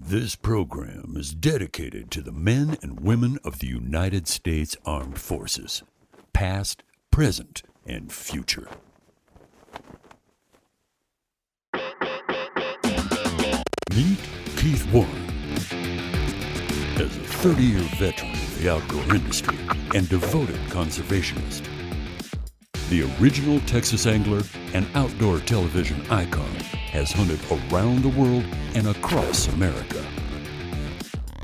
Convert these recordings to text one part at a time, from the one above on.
This program is dedicated to the men and women of the United States Armed Forces, past, present, and future. Meet Keith Warren. As a 30-year veteran of the outdoor industry and devoted conservationist, the original Texas angler and outdoor television icon has hunted around the world and across America,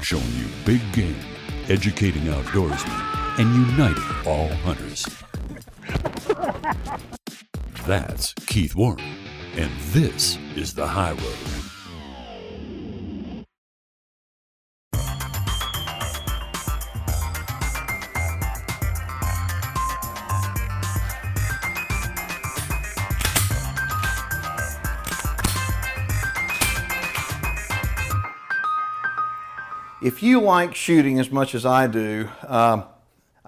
showing you big game, educating outdoorsmen, and uniting all hunters. That's Keith Warren, and this is The High Road. If you like shooting as much as I do, I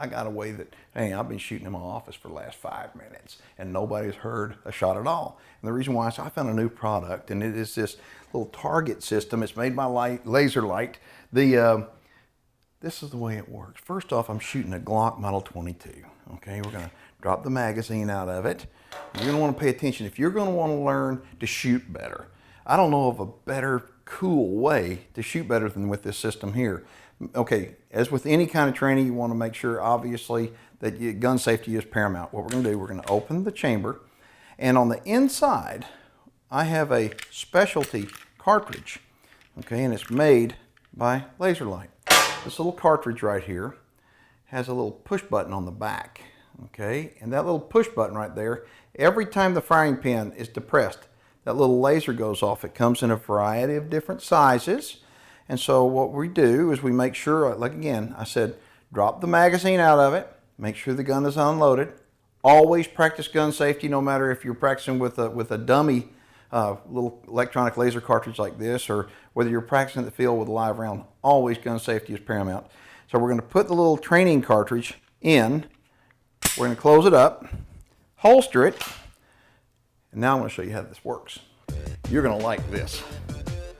got a way that, hey, I've been shooting in my office for the last 5 minutes and nobody's heard a shot at all. And the reason why is I found a new product, and it is this little target system. It's made by Laser Light. This is the way it works. First off, I'm shooting a Glock Model 22. Okay, we're gonna drop the magazine out of it. You're gonna wanna pay attention. If you're gonna wanna learn to shoot better, I don't know of a better cool way to shoot better than with this system here. Okay, as with any kind of training, you want to make sure obviously that gun safety is paramount. What we're going to do, we're going to open the chamber, and on the inside I have a specialty cartridge, okay, and it's made by Laser Light. This little cartridge right here has a little push button on the back, okay, and that little push button right there, every time the firing pin is depressed, that little laser goes off. It comes in a variety of different sizes. And so what we do is we make sure, like again, I said, drop the magazine out of it, make sure the gun is unloaded. Always practice gun safety, no matter if you're practicing with a dummy little electronic laser cartridge like this, or whether you're practicing in the field with a live round. Always gun safety is paramount. So we're going to put the little training cartridge in. We're going to close it up, holster it, and now I'm going to show you how this works. You're going to like this.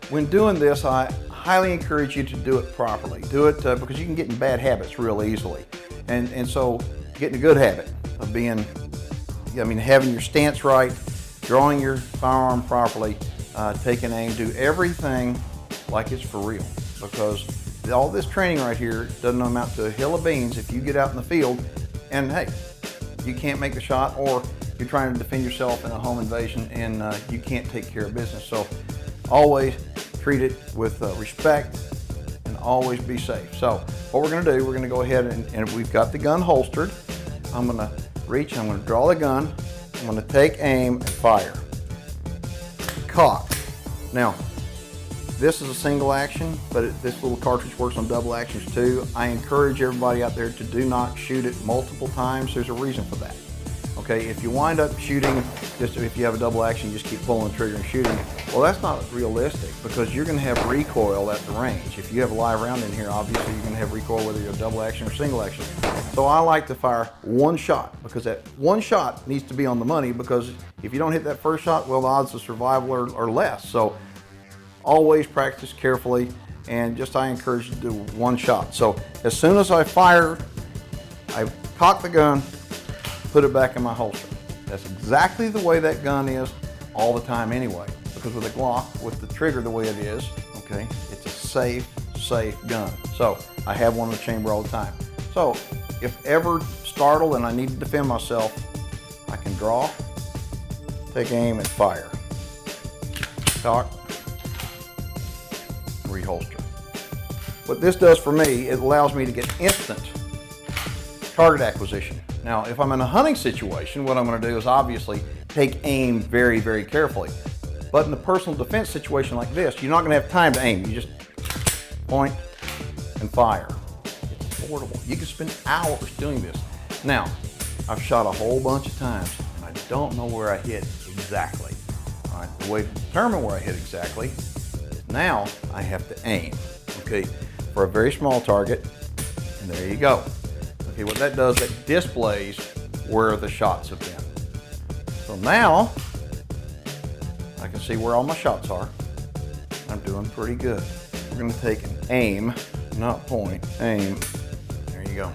When doing this, I highly encourage you to do it properly. Do it because you can get in bad habits real easily. And so get in a good habit of having your stance right, drawing your firearm properly, taking aim, do everything like it's for real. Because all this training right here doesn't amount to a hill of beans if you get out in the field and hey, you can't make the shot, or you're trying to defend yourself in a home invasion and you can't take care of business. So always treat it with respect and always be safe. So what we're going to do, we're going to go ahead and we've got the gun holstered. I'm going to reach, I'm going to draw the gun, I'm going to take aim and fire. Cock. Now, this is a single action, but this little cartridge works on double actions too. I encourage everybody out there to do not shoot it multiple times. There's a reason for that. Okay, if you wind up shooting, just if you have a double action, you just keep pulling the trigger and shooting, well, that's not realistic because you're going to have recoil at the range. If you have a live round in here, obviously you're going to have recoil whether you're a double action or single action. So I like to fire one shot because that one shot needs to be on the money, because if you don't hit that first shot, well, the odds of survival are less. So always practice carefully, and just I encourage you to do one shot. So as soon as I fire, I cock the gun, put it back in my holster. That's exactly the way that gun is all the time anyway, because with a Glock, with the trigger the way it is, okay, it's a safe gun. So I have one in the chamber all the time. So if ever startled and I need to defend myself, I can draw, take aim, and fire. Cock, reholster. What this does for me, it allows me to get instant target acquisition. Now, if I'm in a hunting situation, what I'm going to do is obviously take aim very, very carefully. But in a personal defense situation like this, you're not going to have time to aim. You just point and fire. It's affordable. You can spend hours doing this. Now, I've shot a whole bunch of times, and I don't know where I hit exactly. All right, the way to determine where I hit exactly is now I have to aim, okay, for a very small target, and there you go. Okay, what that does, that displays where the shots have been. So now I can see where all my shots are. I'm doing pretty good. we're going to take an aim, not point, aim. There you go.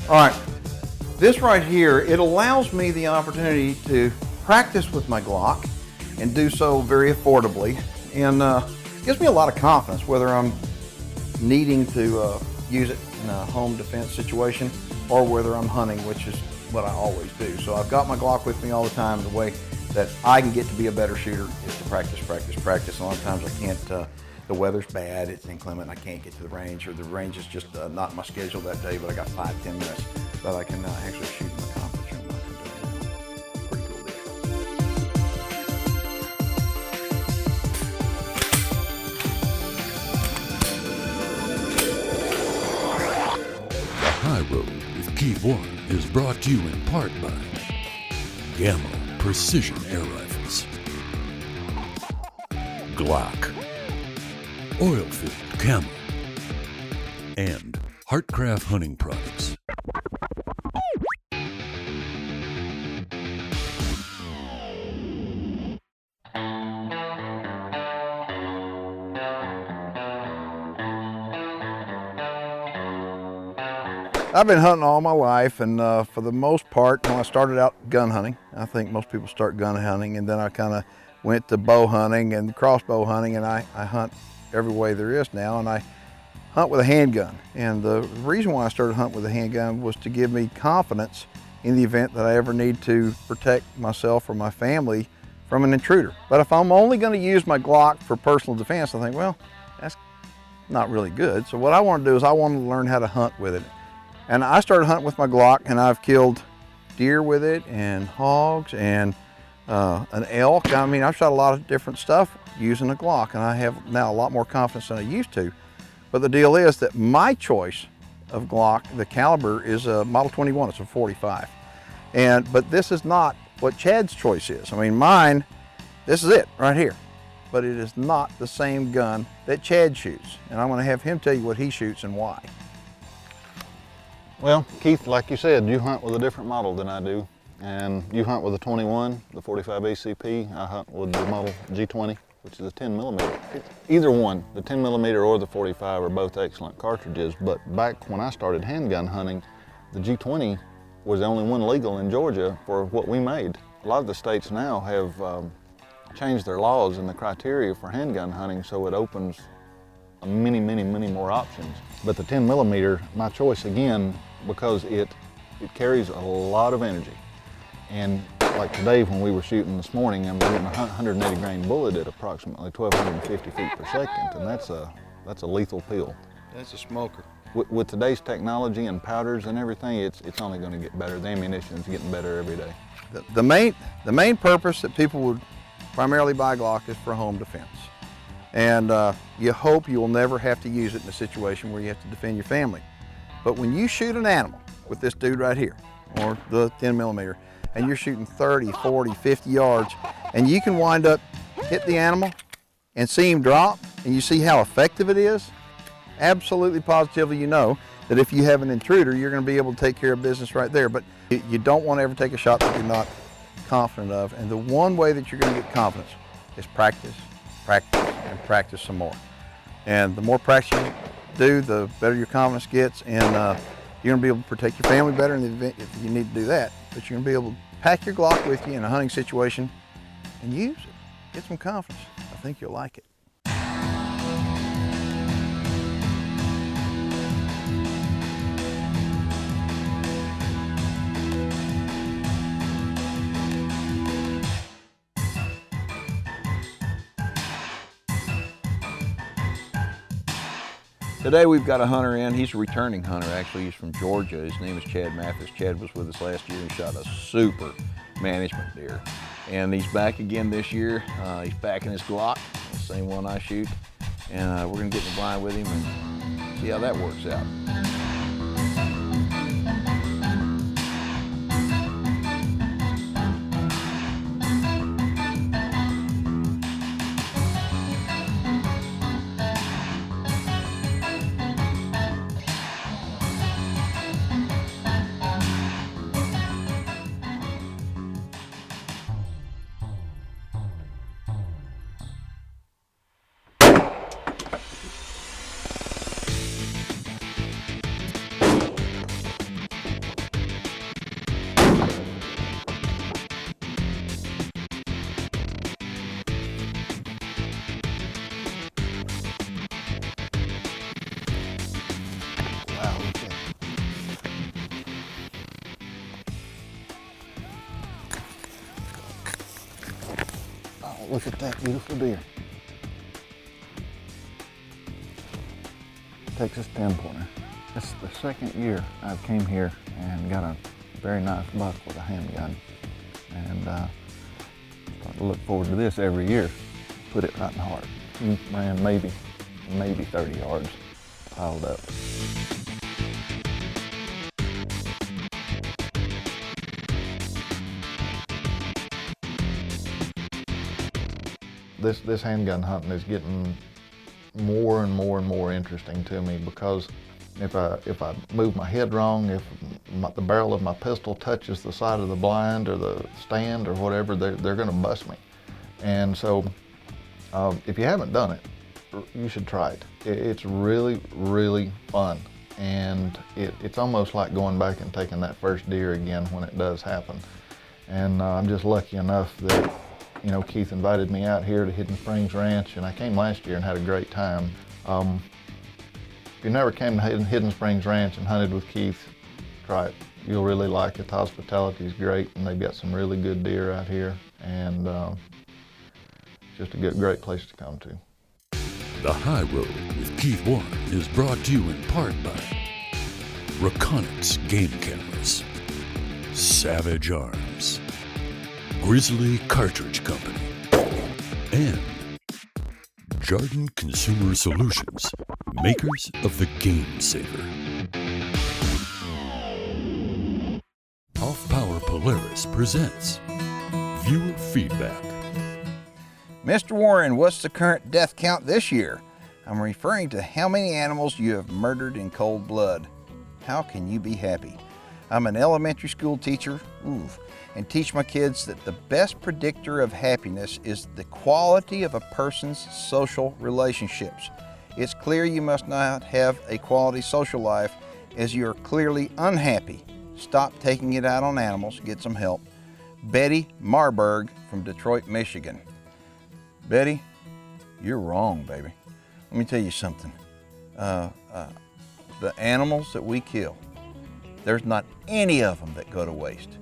All right, this right here, it allows me the opportunity to practice with my Glock and do so very affordably, and gives me a lot of confidence whether I'm needing to use it in a home defense situation or whether I'm hunting, which is what I always do. So I've got my Glock with me all the time. The way that I can get to be a better shooter is to practice, practice, practice. A lot of times I can't, the weather's bad, it's inclement, I can't get to the range, or the range is just not in my schedule that day, but I got 5-10 minutes that I can actually shoot in the conference room. I can do it. Pretty cool deal. The High Road with Keith Warren is brought to you in part by Gamma Precision Air Rifles, Glock, Oil-Filled Camo, and Heartcraft Hunting Products. I've been hunting all my life, and for the most part, when I started out gun hunting, I think most people start gun hunting, and then I kind of went to bow hunting and crossbow hunting, and I hunt every way there is now, and I hunt with a handgun. And the reason why I started hunting with a handgun was to give me confidence in the event that I ever need to protect myself or my family from an intruder. But if I'm only going to use my Glock for personal defense, I think, well, that's not really good. So what I want to do is I want to learn how to hunt with it. And I started hunting with my Glock, and I've killed deer with it, and hogs, and an elk. I mean, I've shot a lot of different stuff using a Glock, and I have now a lot more confidence than I used to. But the deal is that my choice of Glock, the caliber, is a Model 21, it's a 45. But this is not what Chad's choice is. I mean, mine, this is it right here. But it is not the same gun that Chad shoots. And I'm gonna have him tell you what he shoots and why. Well, Keith, like you said, you hunt with a different model than I do. And you hunt with a 21, the 45 ACP. I hunt with the model G20, which is a 10 millimeter. Either one, the 10 millimeter or the 45 are both excellent cartridges. But back when I started handgun hunting, the G20 was the only one legal in Georgia for what we made. A lot of the states now have changed their laws and the criteria for handgun hunting, so it opens many more options. But the 10 millimeter, my choice again, because it carries a lot of energy. And like today when we were shooting this morning, I'm getting a 180 grain bullet at approximately 1,250 feet per second, and that's a lethal pill. That's a smoker. With today's technology and powders and everything, it's only going to get better. The ammunition's getting better every day. The main purpose that people would primarily buy Glock is for home defense. And you hope you will never have to use it in a situation where you have to defend your family. But when you shoot an animal with this dude right here, or the 10 millimeter, and you're shooting 30, 40, 50 yards, and you can wind up hit the animal and see him drop, and you see how effective it is, absolutely positively you know that if you have an intruder, you're going to be able to take care of business right there. But you don't want to ever take a shot that you're not confident of. And the one way that you're going to get confidence is practice, practice, and practice some more. And the more practice you do, the better your confidence gets, and you're going to be able to protect your family better in the event if you need to do that. But you're going to be able to pack your Glock with you in a hunting situation and use it. Get some confidence. I think you'll like it. Today we've got a hunter in. He's a returning hunter, actually. He's from Georgia. His name is Chad Mathis. Chad was with us last year and shot a super management deer. And he's back again this year. He's packing his Glock, the same one I shoot. And we're gonna get in the blind with him and see how that works out. look at that beautiful deer. Texas 10-pointer. This is the second year I've came here and got a very nice buck with a handgun. And I look forward to this every year. Put it right in the heart. He ran maybe 30 yards piled up. This handgun hunting is getting more and more interesting to me, because if I move my head wrong, if the barrel of my pistol touches the side of the blind or the stand or whatever, they're going to bust me. And so if you haven't done it, you should try it. It's really fun, and it's almost like going back and taking that first deer again when it does happen. And I'm just lucky enough that, you know, Keith invited me out here to Hidden Springs Ranch, and I came last year and had a great time. If you never came to Hidden Springs Ranch and hunted with Keith, try it. You'll really like it. The hospitality is great, and they've got some really good deer out here, and just a great place to come to. The High Road with Keith Warren is brought to you in part by Reconyx Game Cameras, Savage Arms, Grizzly Cartridge Company, and Jarden Consumer Solutions, makers of the Game Saver. Off Power Polaris presents Viewer Feedback. Mr. Warren, what's the current death count this year? I'm referring to how many animals you have murdered in cold blood. How can you be happy? I'm an elementary school teacher, and teach my kids that the best predictor of happiness is the quality of a person's social relationships. It's clear you must not have a quality social life, as you are clearly unhappy. Stop taking it out on animals, get some help. Betty Marburg from Detroit, Michigan. Betty, you're wrong, baby. Let me tell you something. The animals that we kill, there's not any of them that go to waste.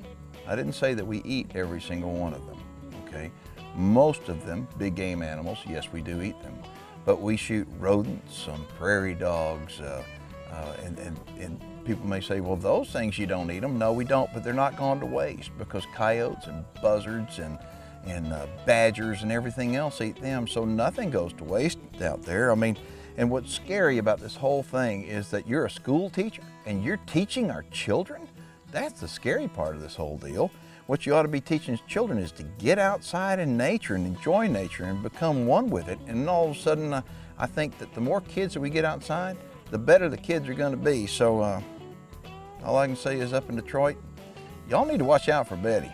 I didn't say that we eat every single one of them, okay? Most of them, big game animals, yes, we do eat them. But we shoot rodents, some prairie dogs, and people may say, well, those things you don't eat them. No, we don't, but they're not going to waste, because coyotes and buzzards and badgers and everything else eat them, so nothing goes to waste out there. I mean, and what's scary about this whole thing is that you're a school teacher and you're teaching our children. That's the scary part of this whole deal. What you ought to be teaching children is to get outside in nature and enjoy nature and become one with it. And all of a sudden, I think that the more kids that we get outside, the better the kids are going to be. So all I can say is, up in Detroit, y'all need to watch out for Betty.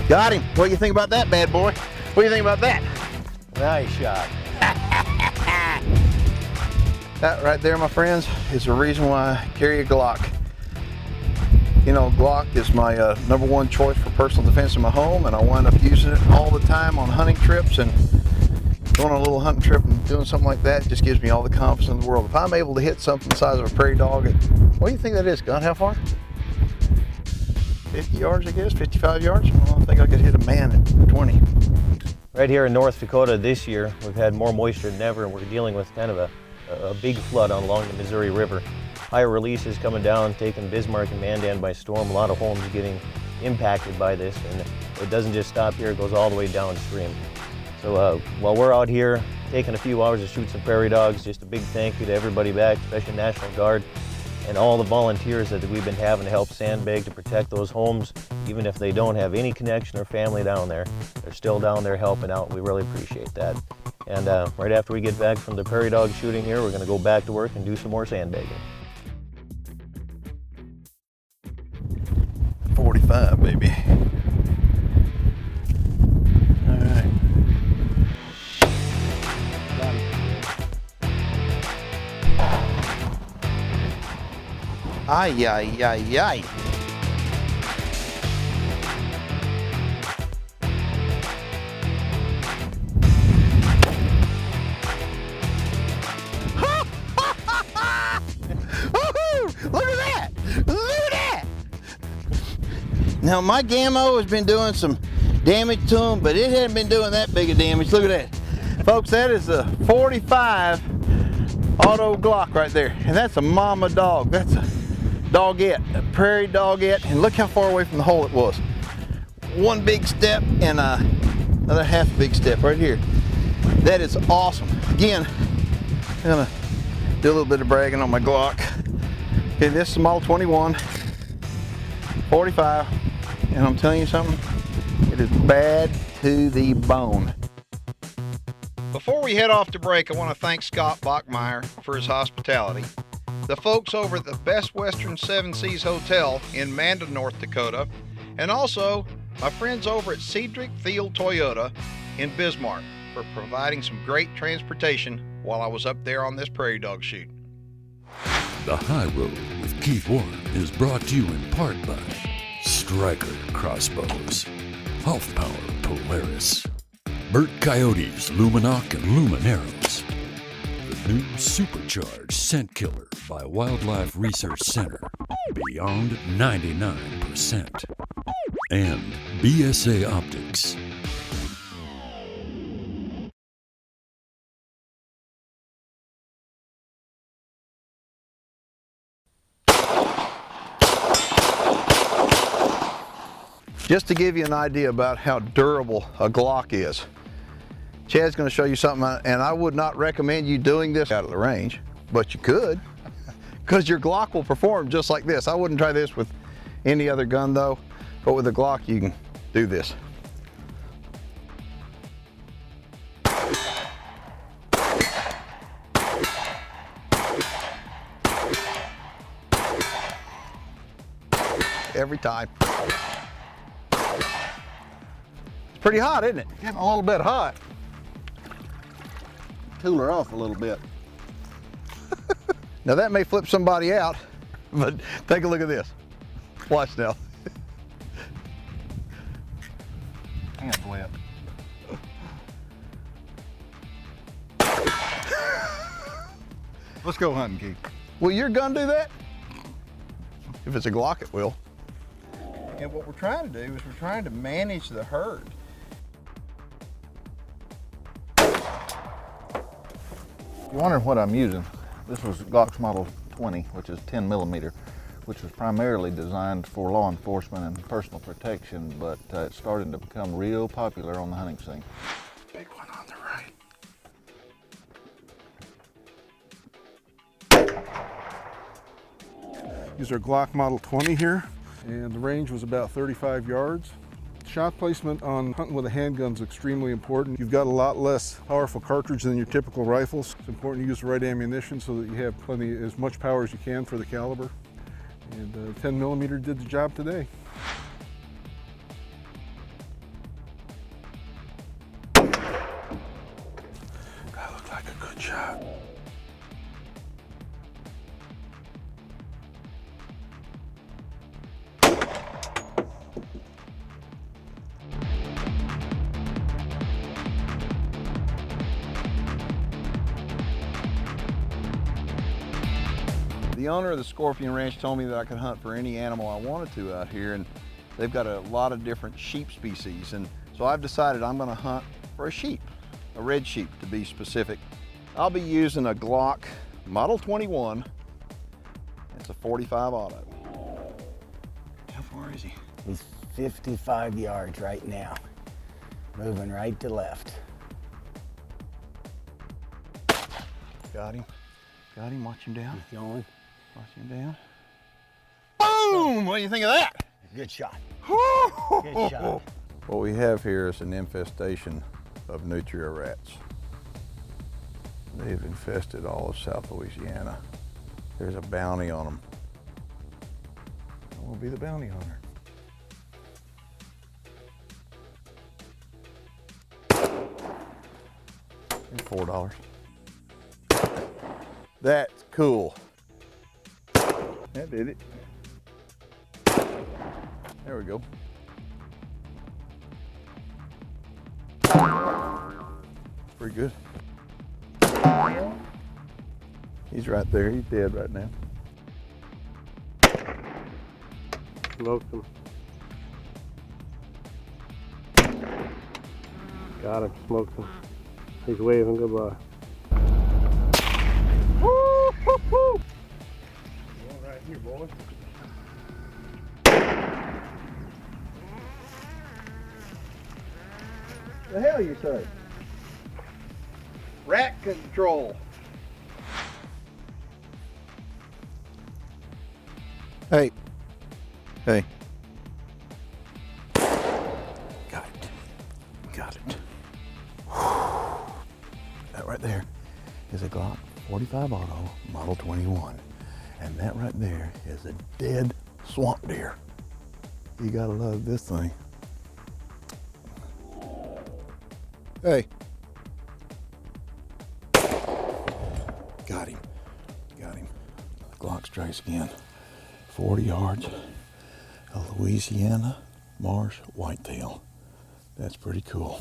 Got him. What do you think about that, bad boy? What do you think about that? Nice shot. That right there, my friends, is the reason why I carry a Glock. You know, Glock is my number one choice for personal defense in my home, and I wind up using it all the time on hunting trips, and going on a little hunting trip and doing something like that just gives me all the confidence in the world. If I'm able to hit something the size of a prairie dog, what do you think that is, Gun? How far? 50 yards, I guess, 55 yards. Well, I think I could hit a man at 20. Right here in North Dakota this year, we've had more moisture than ever, and we're dealing with kind of a big flood along the Missouri River. Higher releases coming down, taking Bismarck and Mandan by storm. A lot of homes getting impacted by this, and it doesn't just stop here, it goes all the way downstream. So while we're out here taking a few hours to shoot some prairie dogs, just a big thank you to everybody back, especially National Guard, and all the volunteers that we've been having to help sandbag to protect those homes. Even if they don't have any connection or family down there, they're still down there helping out. We really appreciate that. And right after we get back from the prairie dog shooting here, we're going to go back to work and do some more sandbagging. 45, baby. All right. Ay, ay, ay, ay. Look at that! Look at that! Now my Gammo has been doing some damage to them, but it hasn't been doing that big of damage. Look at that. Folks, that is a 45 auto Glock right there. And that's a mama dog. That's a dogette, a prairie dogette. And look how far away from the hole it was. One big step and another half big step right here. That is awesome. Again, I'm gonna do a little bit of bragging on my Glock. Okay, this is Model 21, 45, and I'm telling you something, it is bad to the bone. Before we head off to break, I want to thank Scott Bachmeyer for his hospitality. The folks over at the Best Western Seven Seas Hotel in Mandan, North Dakota, and also my friends over at Cedric Field Toyota in Bismarck for providing some great transportation while I was up there on this prairie dog shoot. The High Road with Keith Warren is brought to you in part by Striker Crossbows, Half Power Polaris, Burt Coyote's Luminoc and Lumineros, the new supercharged scent killer by Wildlife Research Center, Beyond 99%, and BSA Optics. Just to give you an idea about how durable a Glock is, Chad's going to show you something, and I would not recommend you doing this out of the range, but you could, because your Glock will perform just like this. I wouldn't try this with any other gun though, but with a Glock you can do this. Every time. Pretty hot, isn't it? Getting a little bit hot. Cool her off a little bit. Now that may flip somebody out, but take a look at this. Watch now. Hands wet. Let's go hunting, Keith. Will your gun do that? If it's a Glock, it will. And what we're trying to do is we're trying to manage the herd. You're wondering what I'm using. This was Glock's Model 20, which is 10 millimeter, which was primarily designed for law enforcement and personal protection, but it's starting to become real popular on the hunting scene. Big one on the right. These are Glock Model 20 here, and the range was about 35 yards. Shot placement on hunting with a handgun is extremely important. You've got a lot less powerful cartridge than your typical rifles. It's important to use the right ammunition so that you have plenty, as much power as you can for the caliber. And 10 millimeter did the job today. That looked like a good shot. The owner of the Scorpion Ranch told me that I could hunt for any animal I wanted to out here, and they've got a lot of different sheep species, and so I've decided I'm going to hunt for a sheep, a red sheep to be specific. I'll be using a Glock Model 21. It's a 45 auto. How far is he? He's 55 yards right now, moving right to left. Got him. Got him. Watch him down. He's going. Watch him down. Boom! What do you think of that? Good shot. Good shot. What we have here is an infestation of nutria rats. They've infested all of South Louisiana. There's a bounty on them. I will be the bounty hunter. Here's $4. That's cool. That did it. There we go. Pretty good. He's right there. He's dead right now. Smoked him. Got him, smoked him. He's waving goodbye. Woo, woo, woo. Right here, boy. The hell you say? Rat control. Hey. Hey. Got it. Got it. That right there is a Glock 45 Auto Model 21. And that right there is a dead swamp deer. You gotta love this thing. Hey. Got him. Got him. Glock strikes again. 40 yards. A Louisiana marsh whitetail. That's pretty cool.